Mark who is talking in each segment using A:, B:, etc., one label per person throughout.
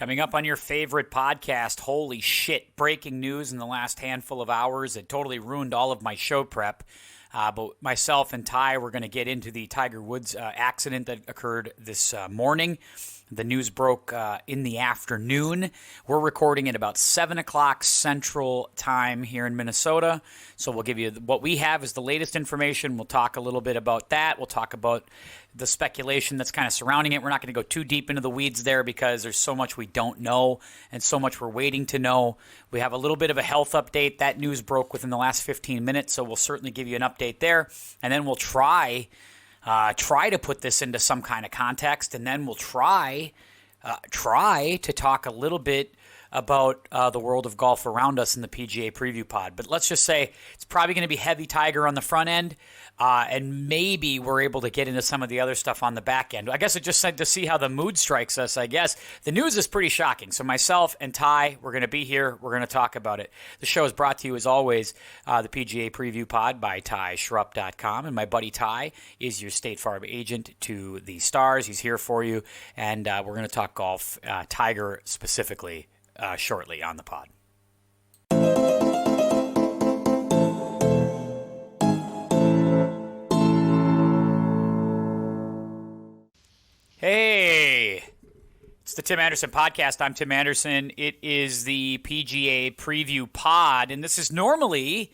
A: Coming up on your favorite podcast, holy shit, breaking news in the last handful of hours. It totally ruined all of my show prep. But myself and Ty, we're going to get into the Tiger Woods accident that occurred this morning. The news broke in the afternoon. We're recording at about 7 o'clock Central Time here in Minnesota. So we'll give you what we have is the latest information. We'll talk a little bit about that. We'll talk about the speculation that's kind of surrounding it. We're not going to go too deep into the weeds there because there's so much we don't know and so much we're waiting to know. We have a little bit of a health update. That news broke within the last 15 minutes, so we'll certainly give you an update there. And then we'll try to put this into some kind of context, and then we'll try to talk a little bit about the world of golf around us in the PGA preview pod. But let's just say it's probably going to be heavy Tiger on the front end, and maybe we're able to get into some of the other stuff on the back end. I guess it just said to see how the mood strikes us, I guess. The news is pretty shocking. So myself and Ty, we're going to be here. We're going to talk about it. The show is brought to you, as always, the PGA preview pod by TyShrupp.com. And my buddy Ty is your State Farm agent to the stars. He's here for you. And we're going to talk golf, Tiger specifically, shortly on the pod. Hey, it's the Tim Anderson Podcast. I'm Tim Anderson. It is the PGA Preview Pod, and this is normally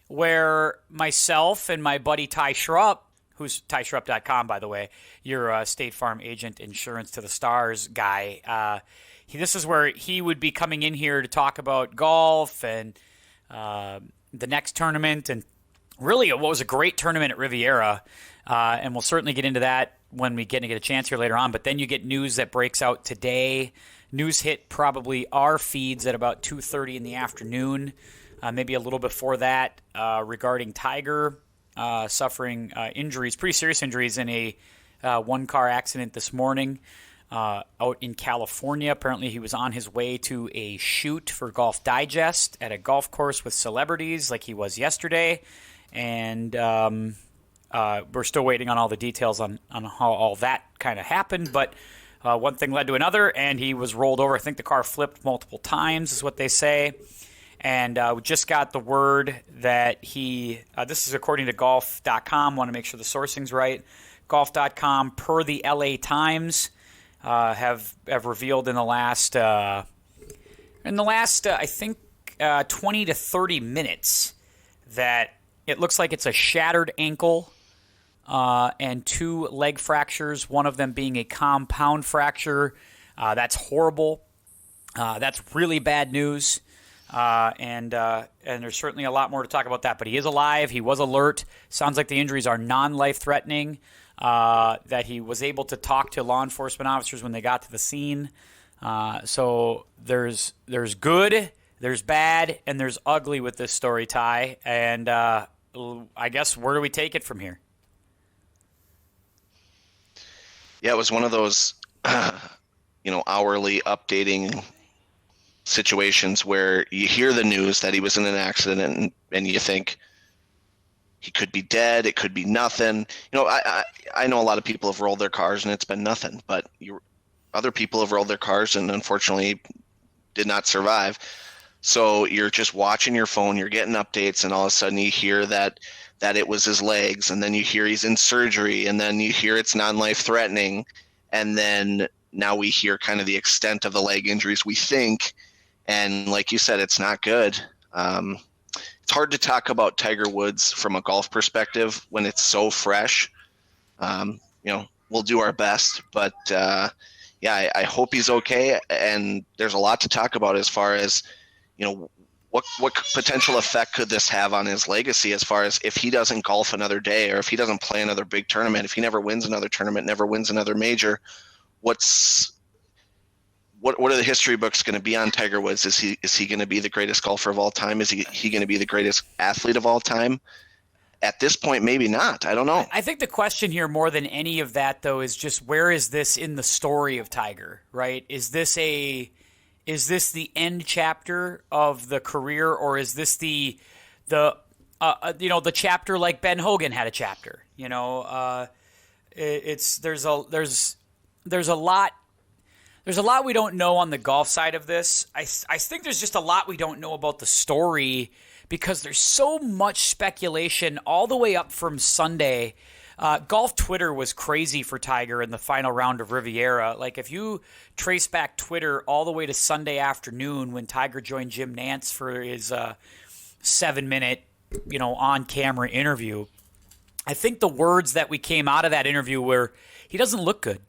A: where myself and my buddy Ty Shrupp, who's TyShrupp.com, by the way, your State Farm agent, insurance to the stars guy, this is where he would be coming in here to talk about golf and the next tournament and really what was a great tournament at Riviera. And we'll certainly get into that when we get a chance here later on. But then you get news that breaks out today. News hit probably our feeds at about 2:30 in the afternoon, maybe a little before that, regarding Tiger suffering injuries, pretty serious injuries in a one-car accident this morning. Out in California. Apparently he was on his way to a shoot for Golf Digest at a golf course with celebrities like he was yesterday. And we're still waiting on all the details on how all that kind of happened. But one thing led to another, and he was rolled over. I think the car flipped multiple times is what they say. And we just got the word that this is according to golf.com. Want to make sure the sourcing's right. Golf.com, per the LA Times, have revealed in the last I think 20 to 30 minutes that it looks like it's a shattered ankle and 2 leg fractures, one of them being a compound fracture. That's horrible. That's really bad news. And there's certainly a lot more to talk about that. But he is alive. He was alert. Sounds like the injuries are non-life-threatening. That he was able to talk to law enforcement officers when they got to the scene. So there's good, there's bad, and there's ugly with this story, Ty. And I guess where do we take it from here?
B: Yeah, it was one of those, hourly updating situations where you hear the news that he was in an accident and you think, he could be dead. It could be nothing. I know a lot of people have rolled their cars and it's been nothing, but other people have rolled their cars and unfortunately did not survive. So you're just watching your phone, you're getting updates, and all of a sudden you hear that it was his legs, and then you hear he's in surgery, and then you hear it's non-life threatening, and then now we hear kind of the extent of the leg injuries, we think, and like you said, it's not good. It's hard to talk about Tiger Woods from a golf perspective when it's so fresh. We'll do our best, but I hope he's okay. And there's a lot to talk about as far as, what potential effect could this have on his legacy as far as if he doesn't golf another day or if he doesn't play another big tournament, if he never wins another tournament, never wins another major, what are the history books going to be on Tiger Woods? Is he going to be the greatest golfer of all time? Is he going to be the greatest athlete of all time? At this point, maybe not. I don't know.
A: I think the question here more than any of that, though, is just where is this in the story of Tiger, right? Is this the end chapter of the career, or is this the chapter like Ben Hogan had a chapter? There's a lot There's a lot we don't know on the golf side of this. I think there's just a lot we don't know about the story because there's so much speculation all the way up from Sunday. Golf Twitter was crazy for Tiger in the final round of Riviera. Like, if you trace back Twitter all the way to Sunday afternoon when Tiger joined Jim Nantz for his 7-minute, on-camera interview, I think the words that we came out of that interview were, he doesn't look good.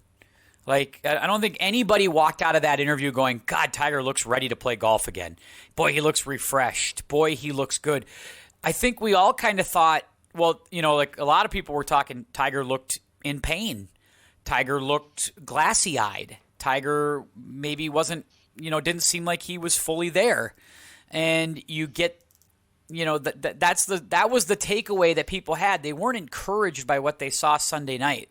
A: Like, I don't think anybody walked out of that interview going, God, Tiger looks ready to play golf again. Boy, he looks refreshed. Boy, he looks good. I think we all kind of thought, well, like a lot of people were talking, Tiger looked in pain. Tiger looked glassy-eyed. Tiger maybe wasn't, didn't seem like he was fully there. And you get, that was the takeaway that people had. They weren't encouraged by what they saw Sunday night.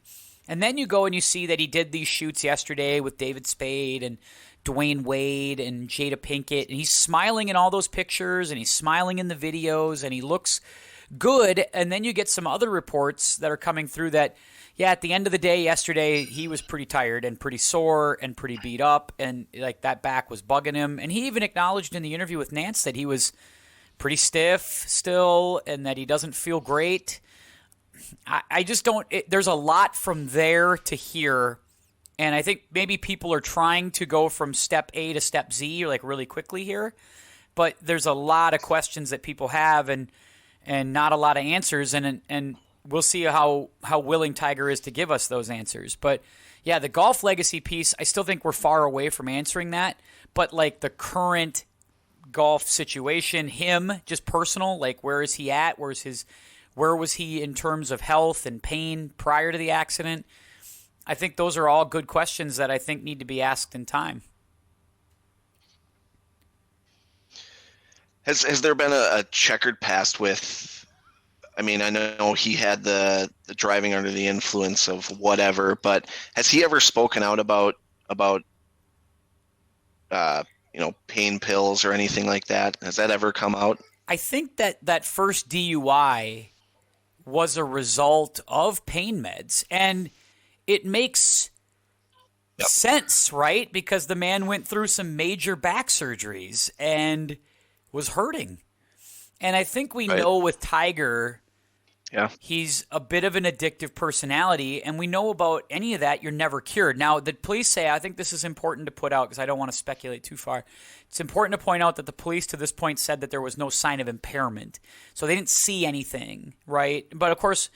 A: And then you go and you see that he did these shoots yesterday with David Spade and Dwayne Wade and Jada Pinkett. And he's smiling in all those pictures and he's smiling in the videos and he looks good. And then you get some other reports that are coming through that, yeah, at the end of the day yesterday, he was pretty tired and pretty sore and pretty beat up. And like that back was bugging him. And he even acknowledged in the interview with Nance that he was pretty stiff still and that he doesn't feel great. I just don't – there's a lot from there to here, and I think maybe people are trying to go from step A to step Z like really quickly here, but there's a lot of questions that people have and not a lot of answers, and we'll see how willing Tiger is to give us those answers. But, yeah, the golf legacy piece, I still think we're far away from answering that, but like the current golf situation, him, just personal, like where is he at, where was he in terms of health and pain prior to the accident? I think those are all good questions that I think need to be asked in time.
B: Has there been a checkered past with, I mean, I know he had the driving under the influence of whatever, but has he ever spoken out about pain pills or anything like that? Has that ever come out?
A: I think that first DUI was a result of pain meds, and it makes sense, right? Because the man went through some major back surgeries and was hurting. And I think we know with Tiger, he's a bit of an addictive personality, and we know about any of that, you're never cured. Now, the police say, I think this is important to put out because I don't want to speculate too far. It's important to point out that the police to this point said that there was no sign of impairment. So they didn't see anything, right? But, of course,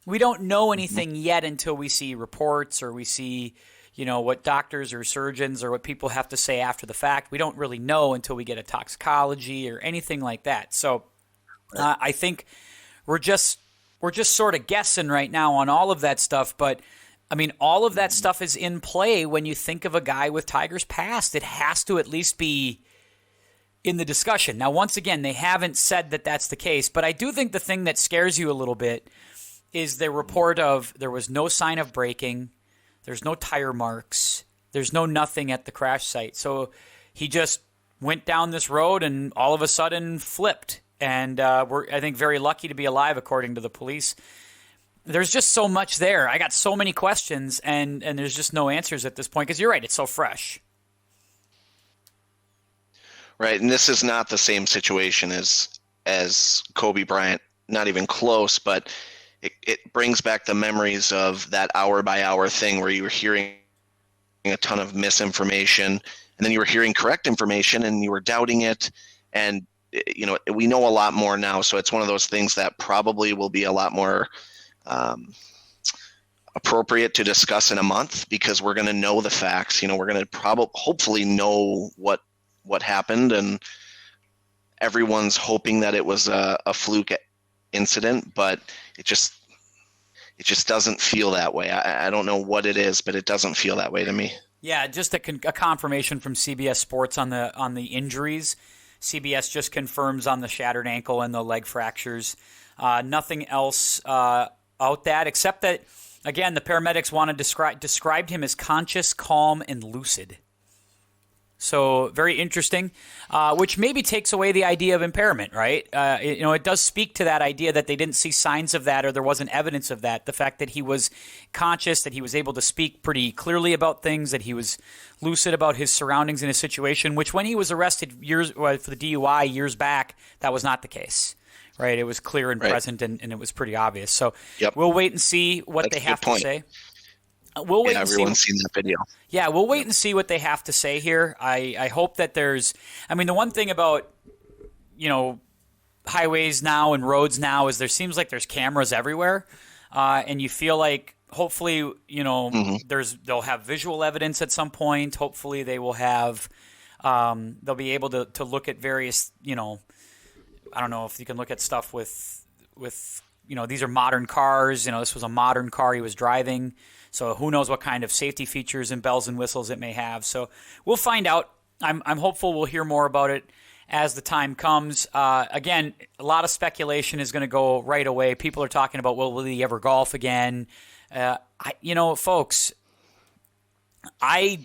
A: we don't know anything yet until we see reports or we see, what doctors or surgeons or what people have to say after the fact. We don't really know until we get a toxicology or anything like that. So I think we're just sort of guessing right now on all of that stuff. But, I mean, all of that stuff is in play when you think of a guy with Tiger's past. It has to at least be in the discussion. Now, once again, they haven't said that that's the case. But I do think the thing that scares you a little bit is the report of there was no sign of braking. There's no tire marks. There's no nothing at the crash site. So he just went down this road and all of a sudden flipped. And we're, I think, very lucky to be alive, according to the police. There's just so much there. I got so many questions, and there's just no answers at this point because you're right, it's so fresh.
B: Right, and this is not the same situation as Kobe Bryant, not even close, but it brings back the memories of that hour-by-hour thing where you were hearing a ton of misinformation, and then you were hearing correct information, and you were doubting it, and we know a lot more now, so it's one of those things that probably will be a lot more appropriate to discuss in a month because we're going to know the facts. We're going to hopefully know what happened, and everyone's hoping that it was a fluke incident, but it just doesn't feel that way. I don't know what it is, but it doesn't feel that way to me.
A: Yeah, just a confirmation from CBS Sports on the injuries. CBS just confirms on the shattered ankle and the leg fractures. Nothing else out that, except that, again, the paramedics described him as conscious, calm, and lucid. So very interesting, which maybe takes away the idea of impairment, right? It does speak to that idea that they didn't see signs of that or there wasn't evidence of that. The fact that he was conscious, that he was able to speak pretty clearly about things, that he was lucid about his surroundings and his situation, which when he was arrested for the DUI years back, that was not the case. Right, it was clear and present, and it was pretty obvious. So we'll wait and see what they have to say. We'll wait and see.
B: Everyone's seen that video.
A: Yeah, we'll wait and see what they have to say here. I hope that there's – I mean, the one thing about, highways now and roads now is there seems like there's cameras everywhere, and you feel like hopefully, they'll have visual evidence at some point. Hopefully they will have they'll be able to look at various, I don't know if you can look at stuff with these are modern cars. This was a modern car he was driving. So who knows what kind of safety features and bells and whistles it may have. So we'll find out. I'm hopeful we'll hear more about it as the time comes. Again, a lot of speculation is going to go right away. People are talking about, will he ever golf again? Folks, I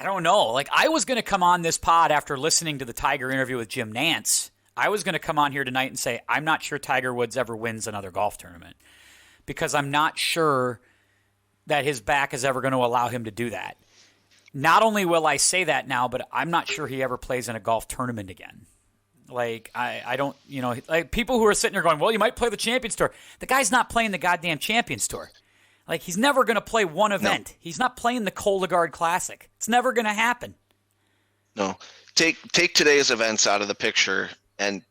A: don't know. Like, I was going to come on this pod after listening to the Tiger interview with Jim Nantz. I was going to come on here tonight and say, I'm not sure Tiger Woods ever wins another golf tournament because I'm not sure that his back is ever going to allow him to do that. Not only will I say that now, but I'm not sure he ever plays in a golf tournament again. Like, I don't, like people who are sitting there going, well, you might play the Champions Tour. The guy's not playing the goddamn Champions Tour. Like, he's never going to play one event. No. He's not playing the Cologuard Classic. It's never going to happen.
B: No. Take today's events out of the picture. And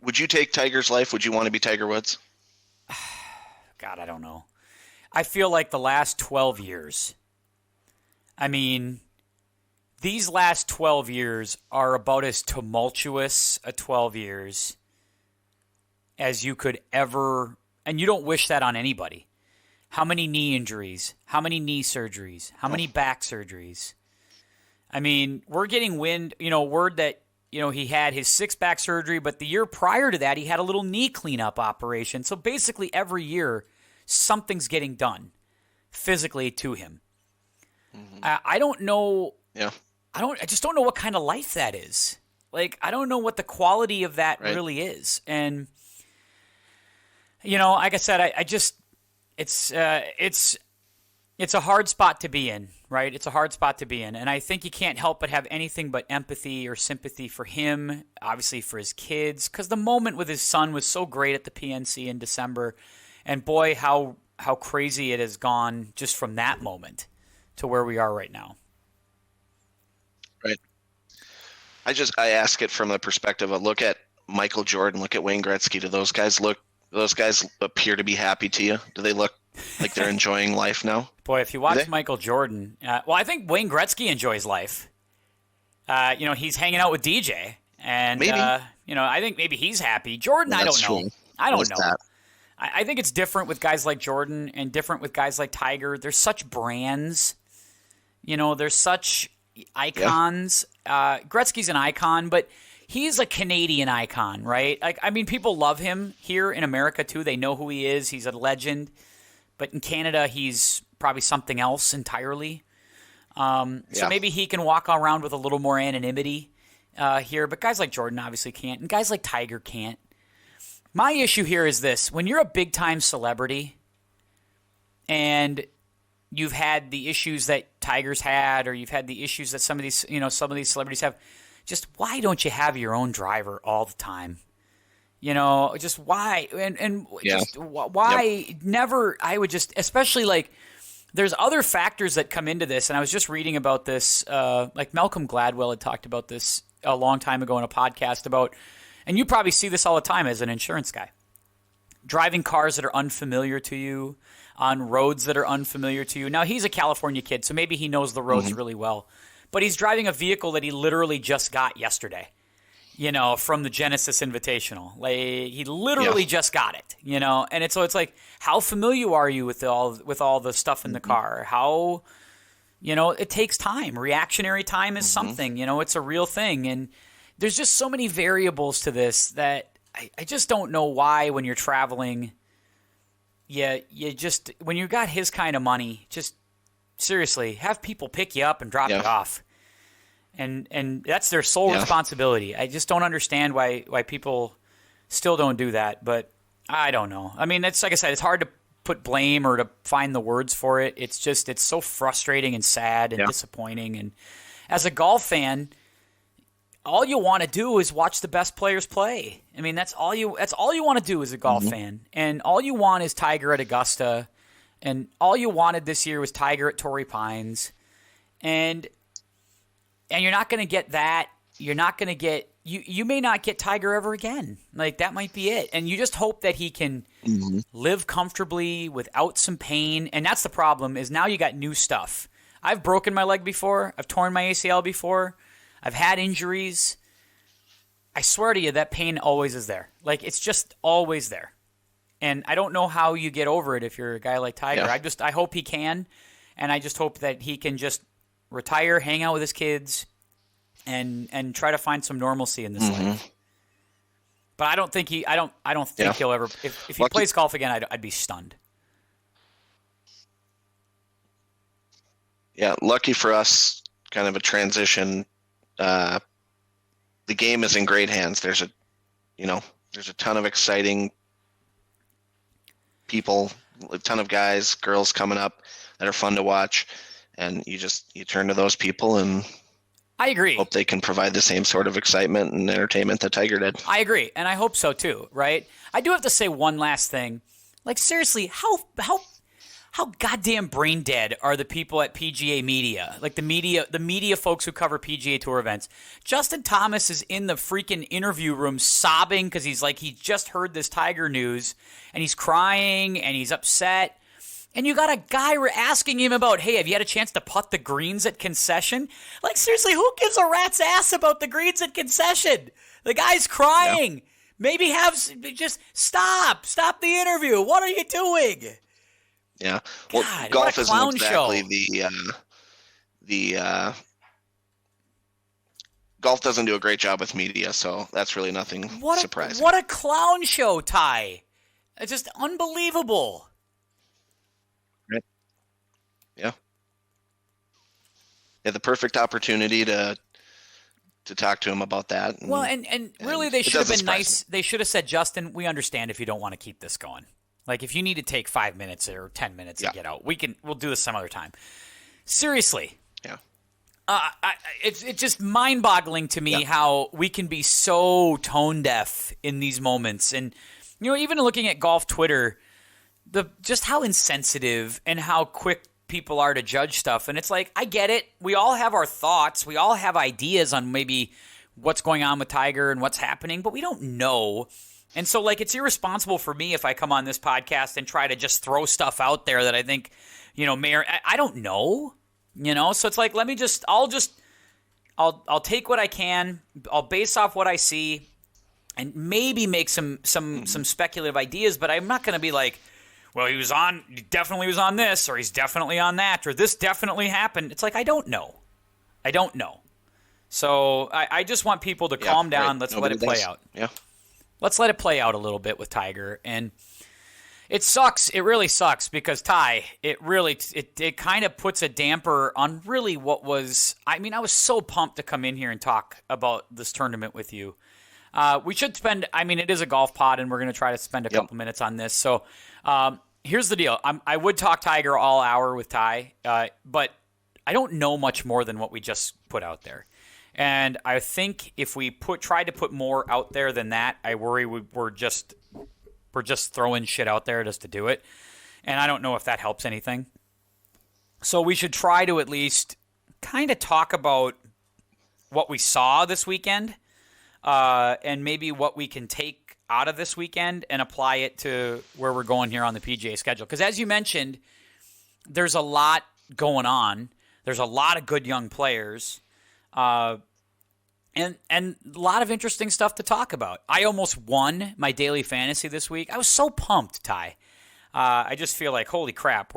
B: would you take Tiger's life? Would you want to be Tiger Woods?
A: God, I don't know. I feel like the last 12 years, these last 12 years are about as tumultuous a 12 years as you could ever, and you don't wish that on anybody. How many knee injuries? How many knee surgeries? How many back surgeries? We're getting word that, he had his 6 back surgery, but the year prior to that, he had a little knee cleanup operation. So basically every year, something's getting done physically to him. Mm-hmm. I don't know. Yeah. I just don't know what kind of life that is. Like, I don't know what the quality of that really is. And, like I said, it's a hard spot to be in, right? It's a hard spot to be in. And I think you can't help but have anything but empathy or sympathy for him, obviously for his kids, because the moment with his son was so great at the PNC in December. And boy, how crazy it has gone just from that moment to where we are right now.
B: Right. I ask it from the perspective of look at Michael Jordan, look at Wayne Gretzky. Do those guys appear to be happy to you? Do they look like they're enjoying life now?
A: Boy, if you watch Michael Jordan, I think Wayne Gretzky enjoys life. He's hanging out with DJ, and maybe. I think maybe he's happy. Jordan, I don't know. I don't know. I think it's different with guys like Jordan and different with guys like Tiger. They're such brands. They're such icons. Yeah. Gretzky's an icon, but he's a Canadian icon, right? People love him here in America, too. They know who he is. He's a legend. But in Canada, he's probably something else entirely. So maybe he can walk around with a little more anonymity here. But guys like Jordan obviously can't, and guys like Tiger can't. My issue here is this. When you're a big-time celebrity and you've had the issues that Tiger's had or you've had the issues that some of these celebrities have, just why don't you have your own driver all the time? Just why? Just why never? I would just, especially like, there's other factors that come into this, and I was just reading about this, like Malcolm Gladwell had talked about this a long time ago in a podcast about, and you probably see this all the time as an insurance guy, driving cars that are unfamiliar to you, on roads that are unfamiliar to you. Now, he's a California kid, so maybe he knows the roads really well, but he's driving a vehicle that he literally just got yesterday. From the Genesis Invitational. Like, he literally just got it, and it's like, how familiar are you with all the stuff in the car? How, it takes time. Reactionary time is something, it's a real thing. And there's just so many variables to this that I just don't know why when you're traveling, you just, when you got his kind of money, just seriously, have people pick you up and drop you off. and that's their sole responsibility. I just don't understand why people still don't do that, but I don't know. I mean, it's like I said, it's hard to put blame or to find the words for it. It's so frustrating and sad and disappointing. And as a golf fan, all you want to do is watch the best players play. I mean, that's all you want to do as a golf fan. And all you want is Tiger at Augusta, and all you wanted this year was Tiger at Torrey Pines. And you're not going to get that. You're not going to get you may not get Tiger ever again. Like, that might be it. And you just hope that he can live comfortably without some pain. And that's the problem, is now you got new stuff. I've broken my leg before. I've torn my ACL before. I've had injuries. I swear to you, that pain always is there. Like, it's just always there. And I don't know how you get over it if you're a guy like Tiger.
B: Yeah.
A: I hope he can. And I just hope that he can just retire, hang out with his kids, and try to find some normalcy in this life. But I don't think he'll ever. If he plays golf again, I'd be stunned.
B: Yeah, lucky for us, kind of a transition. The game is in great hands. There's a ton of exciting people, a ton of guys, girls coming up that are fun to watch, and you turn to those people and
A: I agree.
B: Hope they can provide the same sort of excitement and entertainment that Tiger did.
A: I agree, and I hope so too, right? I do have to say one last thing. Like, seriously, how goddamn brain dead are the people at PGA Media? Like, the media folks who cover PGA Tour events. Justin Thomas is in the freaking interview room sobbing because he just heard this Tiger news, and he's crying and he's upset. And you got a guy asking him about, hey, have you had a chance to putt the greens at Concession? Like, seriously, who gives a rat's ass about the greens at Concession? The guy's crying. Yeah. Maybe just stop the interview. What are you doing?
B: Yeah. Well,
A: God,
B: golf isn't exactly
A: show.
B: the golf doesn't do a great job with media, so that's really nothing surprising.
A: What a clown show, Ty. It's just unbelievable.
B: Right. Yeah. Yeah, the perfect opportunity to talk to him about that.
A: And really they should have been nice. They should have said, Justin, we understand if you don't want to keep this going. Like, if you need to take 5 minutes or 10 minutes to get out, we'll do this some other time. Seriously.
B: Yeah.
A: It's just mind-boggling to me how we can be so tone deaf in these moments. And, even looking at golf Twitter, just how insensitive and how quick people are to judge stuff. And it's like, I get it. We all have our thoughts. We all have ideas on maybe what's going on with Tiger and what's happening, but we don't know. And so, like, it's irresponsible for me if I come on this podcast and try to just throw stuff out there that I think, I don't know, So it's like, I'll take what I can. I'll base off what I see and maybe make some speculative ideas, but I'm not going to be like, well, he definitely was on this, or he's definitely on that, or this definitely happened. It's like, I don't know. So I just want people to calm down. Right. Let's let it play out.
B: Yeah.
A: Let's let it play out a little bit with Tiger. And it sucks. It really sucks because, Ty, it kind of puts a damper on really what was – I mean, I was so pumped to come in here and talk about this tournament with you. We should spend – I mean, it is a golf pod, and we're going to try to spend a couple minutes on this. So here's the deal. I would talk Tiger all hour with Ty, but I don't know much more than what we just put out there. And I think if we tried to put more out there than that, I worry we're just throwing shit out there just to do it. And I don't know if that helps anything. So we should try to at least kind of talk about what we saw this weekend, and maybe what we can take out of this weekend and apply it to where we're going here on the PGA schedule. Because as you mentioned, there's a lot going on. There's a lot of good young players. And a lot of interesting stuff to talk about. I almost won my daily fantasy this week. I was so pumped, Ty. I just feel like, holy crap,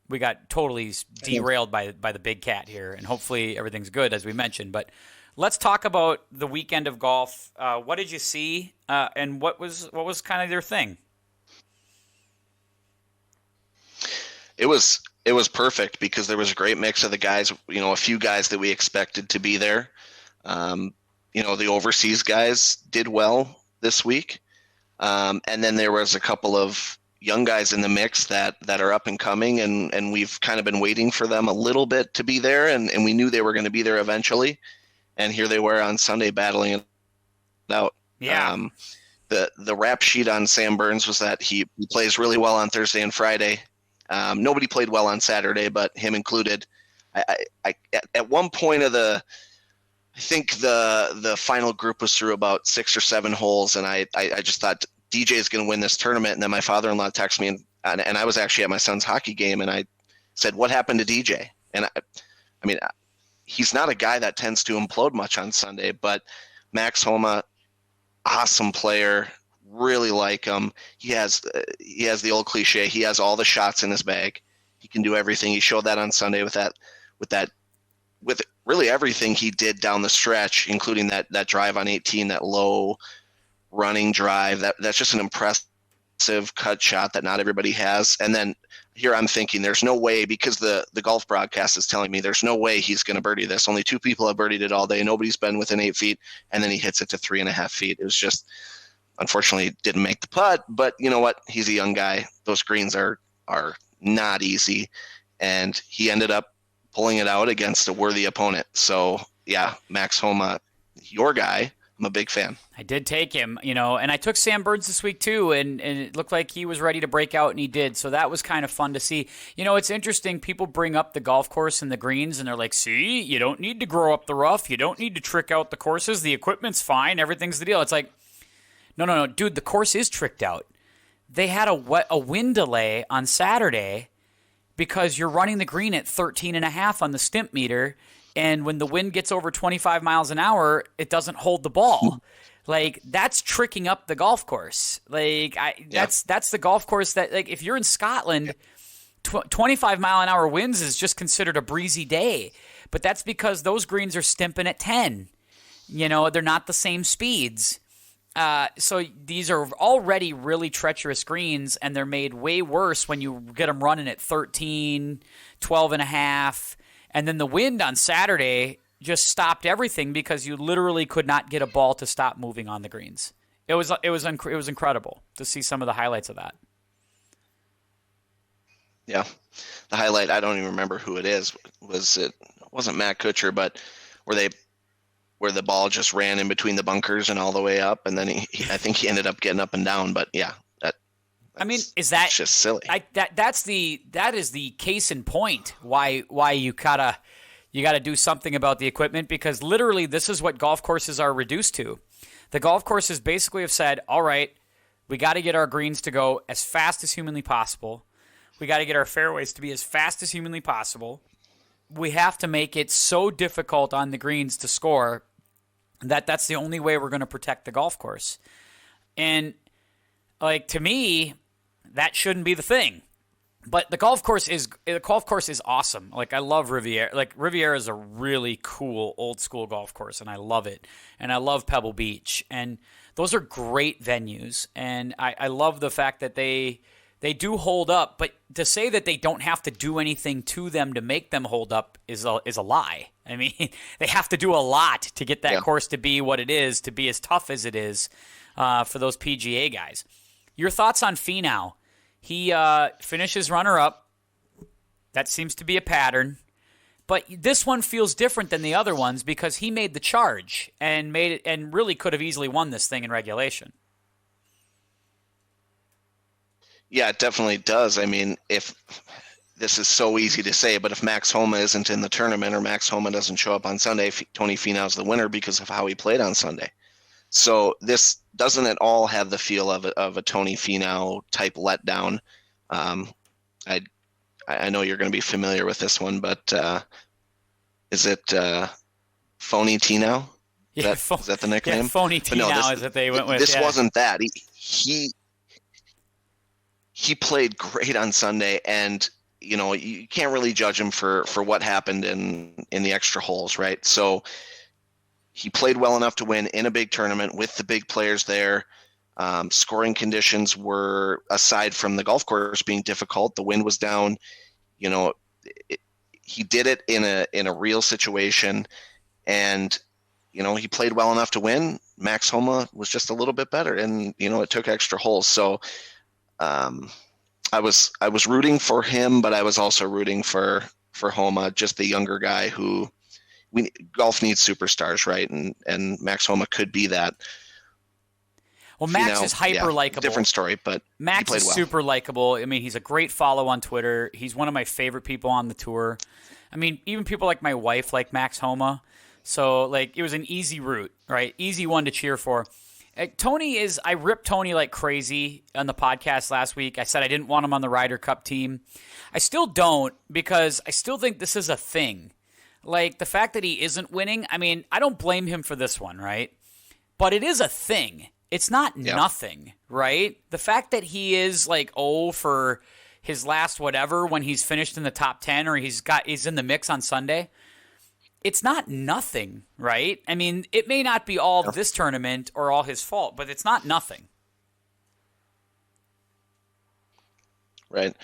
A: we got totally derailed by the big cat here, and hopefully everything's good, as we mentioned. But let's talk about the weekend of golf. What did you see, and what was kind of your thing?
B: It was It was perfect because there was a great mix of the guys, a few guys that we expected to be there. The overseas guys did well this week. And then there was a couple of young guys in the mix that are up and coming, and we've kind of been waiting for them a little bit to be there, and we knew they were going to be there eventually. And here they were on Sunday battling it out.
A: Yeah.
B: The rap sheet on Sam Burns was that he plays really well on Thursday and Friday. Nobody played well on Saturday, but him included. At one point of I think the final group was through about 6 or 7 holes, and I just thought DJ is going to win this tournament. And then my father-in-law texted me, and I was actually at my son's hockey game, and I said, "What happened to DJ?" And I mean, he's not a guy that tends to implode much on Sunday, but Max Homa, awesome player, really like him. He has the old cliche. He has all the shots in his bag. He can do everything. He showed that on Sunday with really everything he did down the stretch, including that drive on 18, that low running drive. That's just an impressive cut shot that not everybody has. And then here I'm thinking there's no way, because the golf broadcast is telling me there's no way he's going to birdie this. Only 2 people have birdied it all day. Nobody's been within 8 feet. And then he hits it to 3.5 feet. It was just, unfortunately, didn't make the putt. But you know what? He's a young guy. Those greens are not easy. And he ended up pulling it out against a worthy opponent. So, yeah, Max Homa, your guy. I'm a big fan.
A: I did take him, and I took Sam Burns this week too, and it looked like he was ready to break out, and he did. So that was kind of fun to see. It's interesting. People bring up the golf course and the greens, and they're like, see, you don't need to grow up the rough. You don't need to trick out the courses. The equipment's fine. Everything's the deal. It's like, no, dude, the course is tricked out. They had a wind delay on Saturday because you're running the green at 13.5 on the stimp meter, and when the wind gets over 25 miles an hour, it doesn't hold the ball. Like, that's tricking up the golf course. Like, that's the golf course that, like, if you're in Scotland, 25 mile an hour winds is just considered a breezy day. But that's because those greens are stimping at 10. They're not the same speeds. So these are already really treacherous greens, and they're made way worse when you get them running at 13, 12.5. And then the wind on Saturday just stopped everything because you literally could not get a ball to stop moving on the greens. It was incredible to see some of the highlights of that.
B: Yeah, the highlight, I don't even remember who it is. It wasn't Matt Kuchar, but where the ball just ran in between the bunkers and all the way up, and then I think he ended up getting up and down. But yeah,
A: is that
B: just silly?
A: That is the case in point why you gotta do something about the equipment, because literally this is what golf courses are reduced to. The golf courses basically have said, all right, we got to get our greens to go as fast as humanly possible. We got to get our fairways to be as fast as humanly possible. We have to make it so difficult on the greens to score that's the only way we're going to protect the golf course. And like, to me, that shouldn't be the thing. But the golf course is awesome. Like, I love Riviera. Like, Riviera is a really cool old school golf course, and I love it. And I love Pebble Beach, and those are great venues. And I love the fact that they do hold up. But to say that they don't have to do anything to them to make them hold up is a lie. I mean, they have to do a lot to get that course to be what it is, to be as tough as it is for those PGA guys. Your thoughts on Finau? He finishes runner-up. That seems to be a pattern. But this one feels different than the other ones because he made the charge and really could have easily won this thing in regulation.
B: Yeah, it definitely does. I mean, if this is so easy to say, but if Max Homa isn't in the tournament or Max Homa doesn't show up on Sunday, Tony Finau's the winner because of how he played on Sunday. So this doesn't at all have the feel of a Tony Finau type letdown. I know you're going to be familiar with this one, but is it Phony Finau? Is that the nickname?
A: Yeah, Phony Finau is what they went with.
B: This wasn't that. He played great on Sunday, and you can't really judge him for what happened in the extra holes, right? So he played well enough to win in a big tournament with the big players there. Scoring conditions were, aside from the golf course being difficult, the wind was down. you know, he did it in a real situation, and you know, he played well enough to win. Max Homa was just a little bit better, and you know, it took extra holes. So I was rooting for him, but I was also rooting for Homa, just the younger guy who golf needs superstars, right? And Max Homa could be that.
A: Well, Max is hyper likable.
B: Different story, but
A: Max is super likable. I mean, he's a great follow on Twitter. He's one of my favorite people on the tour. I mean, even people like my wife like Max Homa. So, like, it was an easy route, right? Easy one to cheer for. I ripped Tony like crazy on the podcast last week. I said I didn't want him on the Ryder Cup team. I still don't, because I still think this is a thing. Like, the fact that he isn't winning, I mean, I don't blame him for this one, right? But it is a thing. It's not nothing, right? The fact that he is like for his last whatever when he's finished in the top 10 or he's in the mix on Sunday, it's not nothing, right? I mean, it may not be all this tournament or all his fault, but it's not nothing.
B: Right.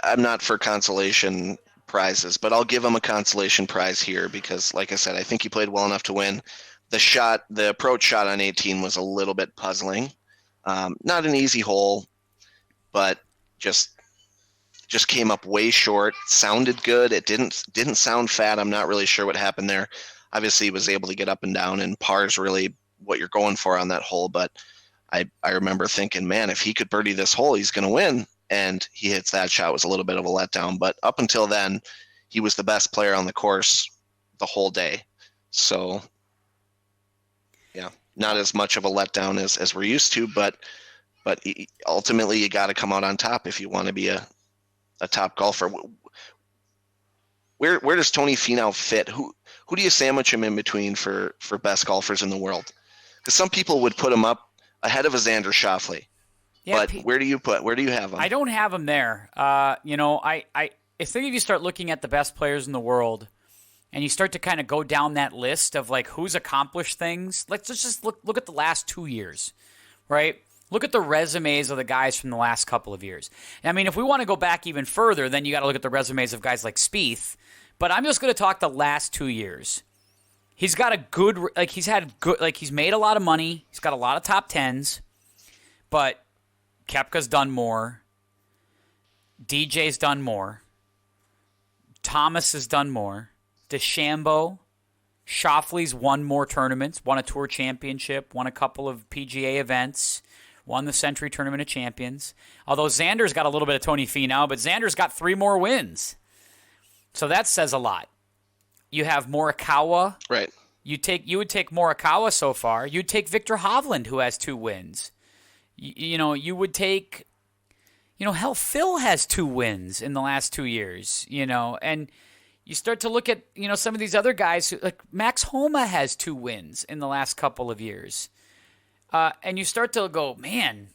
B: I'm not for consolation prizes, but I'll give him a consolation prize here because, like I said, I think he played well enough to win. The approach shot on 18 was a little bit puzzling. Not an easy hole, but just came up way short. Sounded good. It didn't sound fat. I'm not really sure what happened there. Obviously, he was able to get up and down, and par is really what you're going for on that hole. But I remember thinking, man, if he could birdie this hole, he's going to win. And he hits that shot. It was a little bit of a letdown. But up until then, he was the best player on the course the whole day. So, yeah, not as much of a letdown as we're used to. But ultimately, you got to come out on top if you want to be a top golfer. Where does Tony Finau fit? Who do you sandwich him in between for best golfers in the world? Because some people would put him up ahead of a Xander Schofley. Yeah, but where do you have him?
A: I don't have him there. I think if you start looking at the best players in the world and you start to kind of go down that list of like who's accomplished things, let's just look at the last 2 years, right? Look at the resumes of the guys from the last couple of years. I mean, if we want to go back even further, then you got to look at the resumes of guys like Spieth. But I'm just going to talk the last 2 years. He's got a good, like he's made a lot of money. He's got a lot of top tens, but Koepka's done more. DJ's done more. Thomas has done more. DeChambeau, Schauffele's won more tournaments, won a tour championship, won a couple of PGA events, won the Century Tournament of Champions. Although Xander's got a little bit of Tony Finau, but Xander's got 3 more wins. So that says a lot. You have Morikawa.
B: Right.
A: You would take Morikawa so far. You'd take Victor Hovland, who has 2 wins. You would take, hell, Phil has 2 wins in the last 2 years, and you start to look at, some of these other guys, like Max Homa has 2 wins in the last couple of years. And you start to go, man,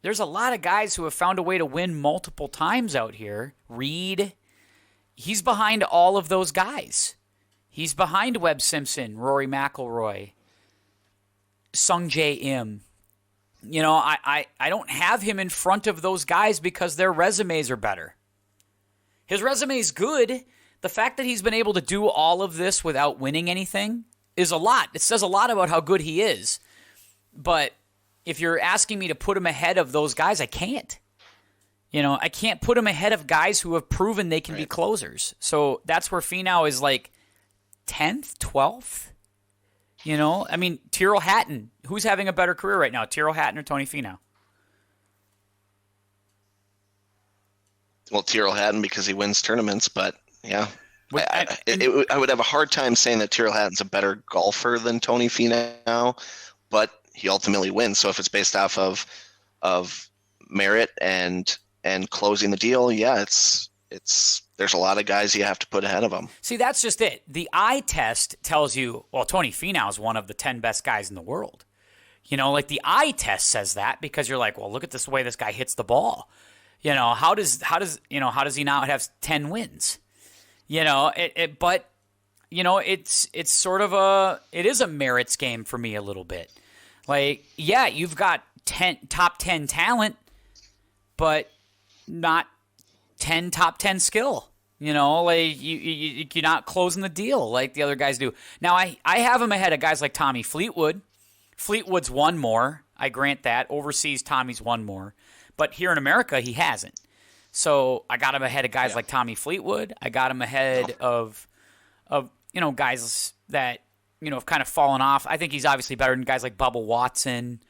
A: there's a lot of guys who have found a way to win multiple times out here. Reed, he's behind all of those guys. He's behind Webb Simpson, Rory McIlroy, Sung Jae Im. I don't have him in front of those guys because their resumes are better. His resume is good. The fact that he's been able to do all of this without winning anything is a lot. It says a lot about how good he is. But if you're asking me to put him ahead of those guys, I can't. I can't put him ahead of guys who have proven they can be closers. So that's where Finau is like 10th, 12th. I mean, Tyrrell Hatton. Who's having a better career right now, Tyrrell Hatton or Tony Finau?
B: Well, Tyrrell Hatton because he wins tournaments, but yeah. I would have a hard time saying that Tyrrell Hatton's a better golfer than Tony Finau, but he ultimately wins. So if it's based off of merit and closing the deal, yeah, it's there's a lot of guys you have to put ahead of him.
A: See, that's just it. The eye test tells you, well, Tony Finau is one of the 10 best guys in the world. Like the eye test says that because you're like, well, look at this way this guy hits the ball. How does he not have 10 wins? But it's sort of it is a merits game for me a little bit. Like, yeah, you've got top 10 talent, but not top 10 skill. Like you're not closing the deal like the other guys do. Now, I have him ahead of guys like Tommy Fleetwood. Fleetwood's won more. I grant that. Overseas, Tommy's won more. But here in America, he hasn't. So I got him ahead of guys like Tommy Fleetwood. I got him ahead of guys that, have kind of fallen off. I think he's obviously better than guys like Bubba Watson.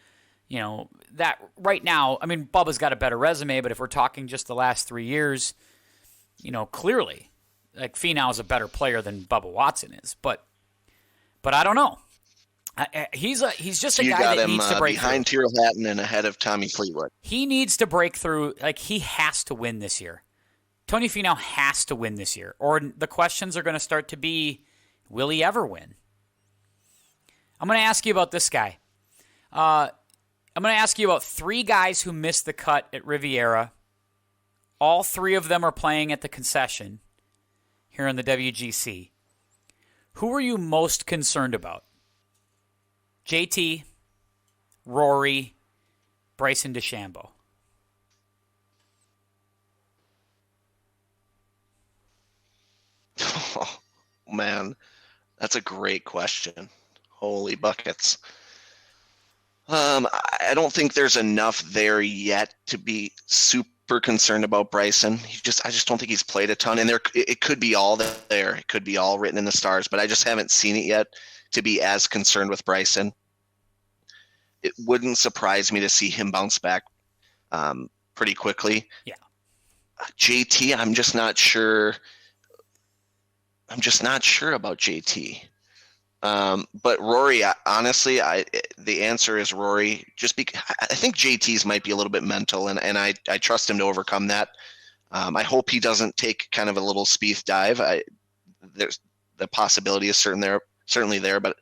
A: That right now, I mean, Bubba's got a better resume, but if we're talking just the last 3 years, clearly, like Finau is a better player than Bubba Watson is. But I don't know. He's just a guy that needs to break
B: behind
A: through.
B: Tyrrell Hatton and ahead of Tommy Fleetwood.
A: He needs to break through. Like, he has to win this year. Tony Finau has to win this year. Or the questions are going to start to be, will he ever win? I'm going to ask you about this guy. I'm going to ask you about 3 guys who missed the cut at Riviera. All 3 of them are playing at the concession here in the WGC. Who are you most concerned about? JT, Rory, Bryson DeChambeau.
B: Oh, man, that's a great question. Holy buckets. I don't think there's enough there yet to be super concerned about Bryson. I just don't think he's played a ton, and it could be all there. It could be all written in the stars, but I just haven't seen it yet to be as concerned with Bryson. It wouldn't surprise me to see him bounce back pretty quickly.
A: Yeah.
B: JT, I'm just not sure. I'm just not sure about JT. But Rory, honestly, the answer is Rory. Just because I think JT's might be a little bit mental, and I trust him to overcome that. I hope he doesn't take kind of a little Spieth dive. There's the possibility is certainly there, but.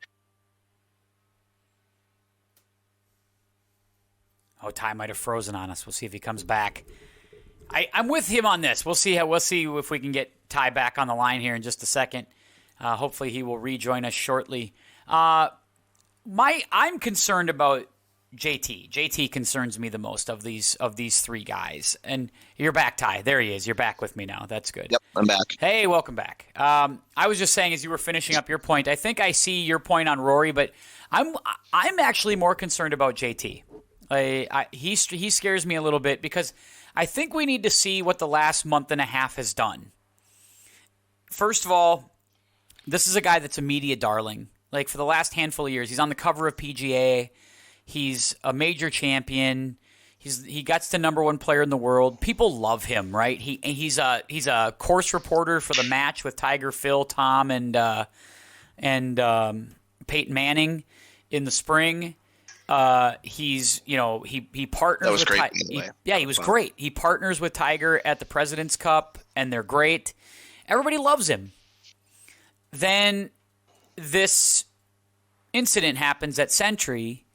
A: Oh, Ty might have frozen on us. We'll see if he comes back. I'm with him on this. We'll see if we can get Ty back on the line here in just a second. Hopefully he will rejoin us shortly. I'm concerned about JT. JT concerns me the most of these 3 guys. And you're back, Ty. There he is. You're back with me now. That's good.
B: Yep, I'm back. Hey,
A: welcome back. I was just saying as you were finishing up your point, I think I see your point on Rory, but I'm actually more concerned about JT. He scares me a little bit because I think we need to see what the last month and a half has done. First of all, this is a guy that's a media darling. Like, for the last handful of years, he's on the cover of PGA. He's a major champion. He gets to number 1 player in the world. People love him, right? He's a course reporter for the match with Tiger, Phil, Tom, and Peyton Manning in the spring. He partners.
B: That was
A: with
B: great. By the way.
A: Yeah, he was great. He partners with Tiger at the President's Cup, and they're great. Everybody loves him. Then this incident happens at Sentry,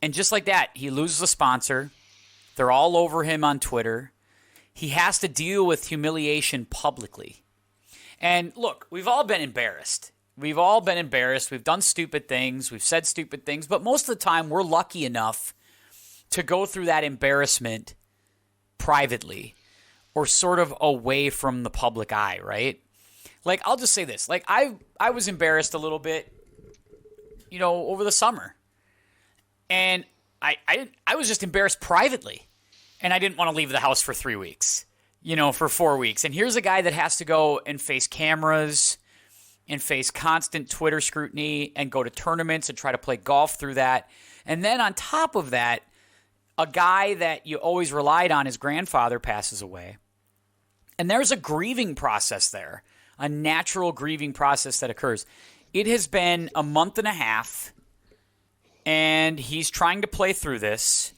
A: and just like that, he loses a sponsor. They're all over him on Twitter. He has to deal with humiliation publicly. And look, we've all been embarrassed. We've done stupid things. We've said stupid things. But most of the time, we're lucky enough to go through that embarrassment privately or sort of away from the public eye, right? Like, I'll just say this. Like, I was embarrassed a little bit, over the summer. And I was just embarrassed privately. And I didn't want to leave the house for 3 weeks, for 4 weeks. And here's a guy that has to go and face cameras and face constant Twitter scrutiny and go to tournaments and try to play golf through that. And then on top of that, a guy that you always relied on, his grandfather, passes away. And there's a grieving process there, a natural grieving process that occurs. It has been a month and a half, and he's trying to play through this.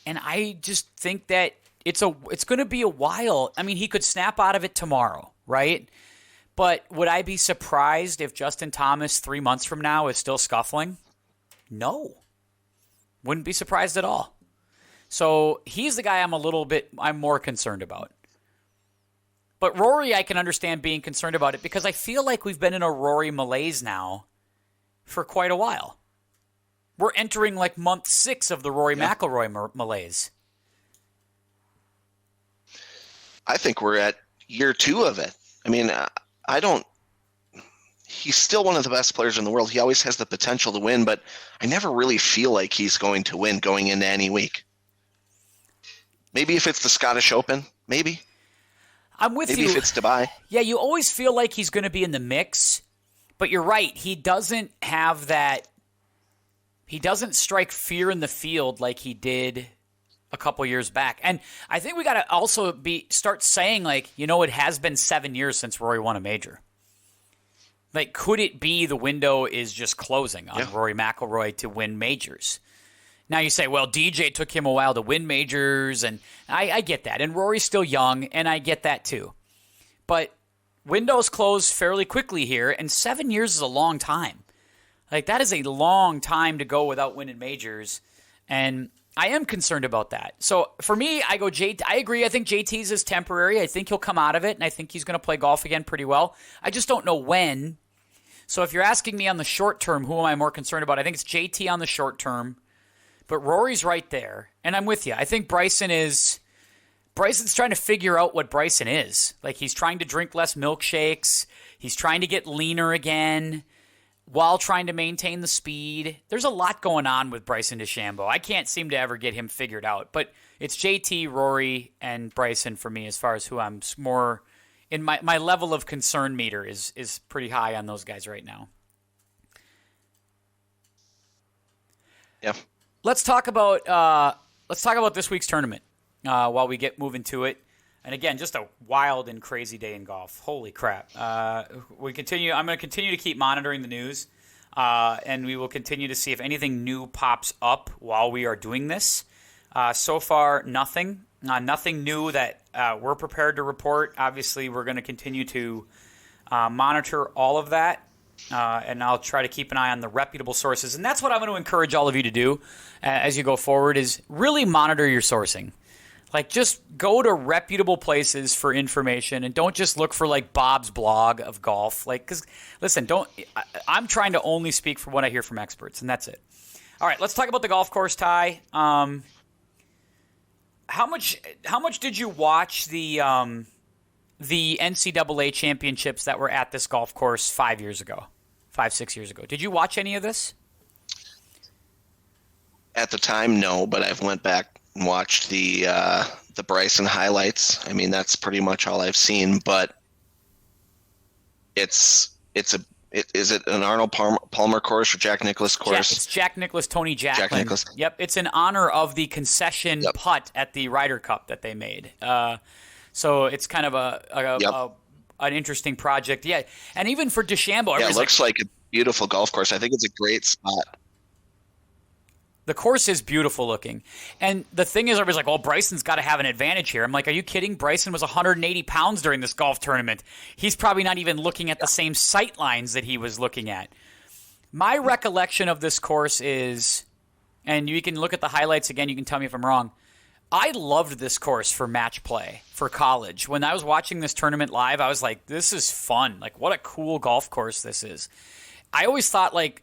A: And I just think that it's going to be a while. I mean, he could snap out of it tomorrow, right? But would I be surprised if Justin Thomas 3 months from now is still scuffling? No. Wouldn't be surprised at all. So he's the guy I'm more concerned about. But Rory, I can understand being concerned about it because I feel like we've been in a Rory malaise now for quite a while. We're entering like month 6 of the Rory McIlroy malaise.
B: I think we're at year 2 of it. I mean, he's still one of the best players in the world. He always has the potential to win, but I never really feel like he's going to win going into any week. Maybe if it's the Scottish Open, maybe.
A: I'm with you.
B: Maybe if it's Dubai.
A: Yeah, you always feel like he's going to be in the mix, but you're right. He doesn't have that. He doesn't strike fear in the field like he did a couple years back. And I think we got to also start saying, like, it has been 7 years since Rory won a major. Like, could it be the window is just closing on Rory McIlroy to win majors? Now you say, well, DJ took him a while to win majors, and I get that. And Rory's still young, and I get that too. But windows close fairly quickly here, and 7 years is a long time. Like, that is a long time to go without winning majors, and I am concerned about that. So for me, I go JT. I agree. I think JT's is temporary. I think he'll come out of it, and I think he's going to play golf again pretty well. I just don't know when. So if you're asking me on the short term, who am I more concerned about? I think it's JT on the short term. But Rory's right there, and I'm with you. I think Bryson's trying to figure out what Bryson is. Like, he's trying to drink less milkshakes. He's trying to get leaner again while trying to maintain the speed. There's a lot going on with Bryson DeChambeau. I can't seem to ever get him figured out. But it's JT, Rory, and Bryson for me as far as who I'm more in my level of concern meter is pretty high on those guys right now.
B: Yeah.
A: Let's talk about this week's tournament while we get moving to it. And again, just a wild and crazy day in golf. Holy crap! I'm going to continue to keep monitoring the news, and we will continue to see if anything new pops up while we are doing this. So far, nothing. Nothing new that we're prepared to report. Obviously, we're going to continue to monitor all of that. And I'll try to keep an eye on the reputable sources. And that's what I'm going to encourage all of you to do as you go forward is really monitor your sourcing. Like, just go to reputable places for information and don't just look for, like, Bob's blog of golf. Like, because, listen, I'm trying to only speak for what I hear from experts, and that's it. All right, let's talk about the golf course, Ty. How much did you watch the NCAA championships that were at this golf course 5 years ago, 6 years ago? Did you watch any of this?
B: At the time, no, but I've went back and watched the Bryson highlights. I mean, that's pretty much all I've seen, but is it an Arnold Palmer course or Jack Nicklaus course?
A: It's Jack Nicklaus, Tony Jacklin.
B: Jack Nicklaus.
A: Yep, it's in honor of the concession putt at the Ryder Cup that they made. So it's kind of an interesting project. Yeah, and even for DeChambeau.
B: Yeah, it looks like a beautiful golf course. I think it's a great spot.
A: The course is beautiful looking. And the thing is, everybody's like, well, Bryson's got to have an advantage here. I'm like, are you kidding? Bryson was 180 pounds during this golf tournament. He's probably not even looking at the same sight lines that he was looking at. My recollection of this course is, and you can look at the highlights again, you can tell me if I'm wrong, I loved this course for match play, for college. When I was watching this tournament live, I was like, this is fun. Like, what a cool golf course this is. I always thought, like,